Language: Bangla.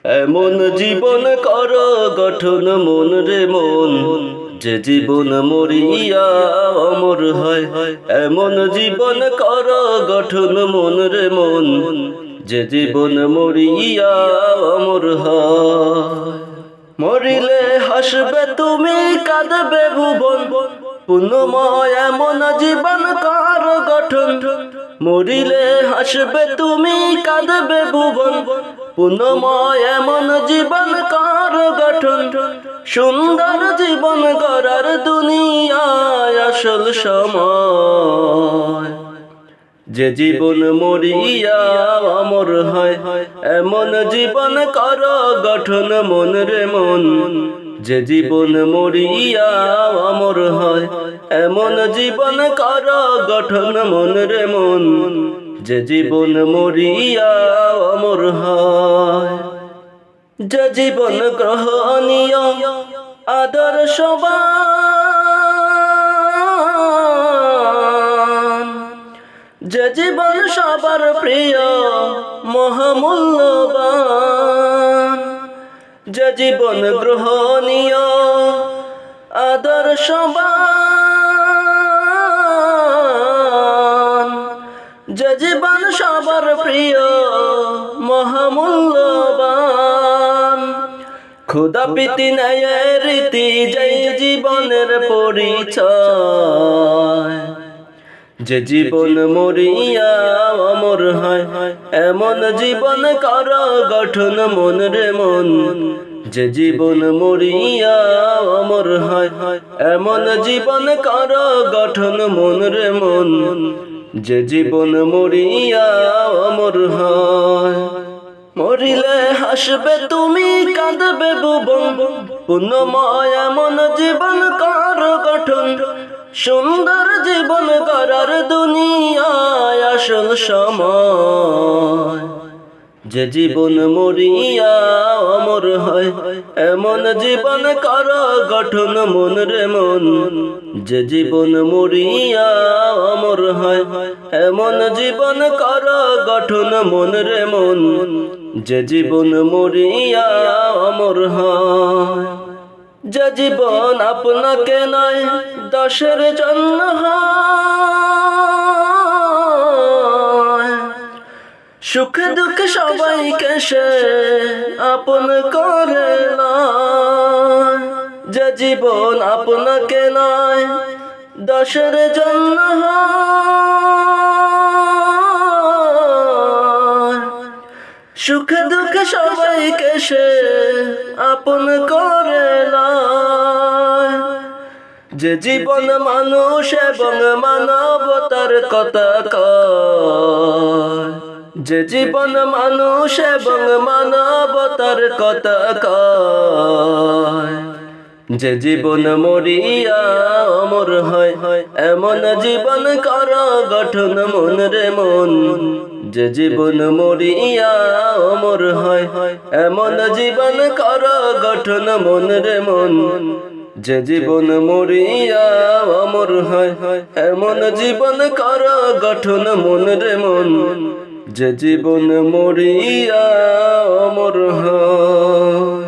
এমন জীবন কর গঠন মন রে মন, যে জীবন মরিয়া অমর হয়। এমন জীবন কর গঠন মন রে মন, যে জীবন মরিয়া অমর হয়। মরিলে হাসবে তুমি, কাঁদবে ভুবন, পুণ্যময় এমন জীবন কর গঠন। মরিলে হাসবে তুমি, কাঁদবে ভুবন, পুণ্যময় এমন জীবন কর গঠন। সুন্দর জীবন গড়ার দুনিয়ায় আসল সময়, যে জীবন মরিয়া অমর হয়। এমন জীবন কর গঠন মন রে মন, যে জীবন মরিয়া অমর হয়। এমন জীবন কর গঠন মন রে মন, যে জীবন মরিয়া অমর হয়। যে জীবন গ্রহণীয় আদর্শবান, যে জীবন সবার প্রিয় মহামূল্যবান। যে জীবন গ্রহণীয় আদর্শবান, যে জীবন সবার প্রিয় মহামূল্যবান। খোদা প্রীতি ন্যায়ের রীতি যেই জীবনের পরিচয়, যে জীবন মরিয়া অমর হয়। এমন জীবন কর গঠন মন রে মন, যে জীবন মরিয়া অমর হয়। এমন জীবন কর গঠন মন রে মন, যে জীবন মরিয়া অমর হয়। মরিলে হাসবে তুমি, কাঁদবে ভুবন, পুণ্যময় এমন জীবন কর গঠন। সুন্দর জীবন গড়ার দুনিয়ায় আসল সময়, যে জীবন মরিয়া অমর হয়। এমন জীবন কর গঠন মন রে মন, যে জীবন মরিয়া অমর হয়। এমন জীবন কর গঠন মন রে মন, যে জীবন মরিয়া অমর হয়। যে জীবন আপনাকে নয় দশের জন্য হয়, সুখে দুঃখে সবাইকে সে আপন করে লয়। যে জীবন আপনাকে নয় দশের জন্য হয়, সুখে দুঃখে সবাইকে সে আপন করে লয়। যে জীবন মানুষ এবং মানবতার কথা কয়, যে জীবন মানুষ এবং মানবতার কথা কয়। যে জীবন মরিয়া অমর হয়। এমন জীবন কর গঠন মন রে মন, যে জীবন মরিয়া অমর হয়। এমন জীবন কর গঠন মন রে মন, যে জীবন মরিয়া অমর হয়। এমন জীবন কর গঠন মন রে মন, যে জীবন মরিয়া অমর হয়।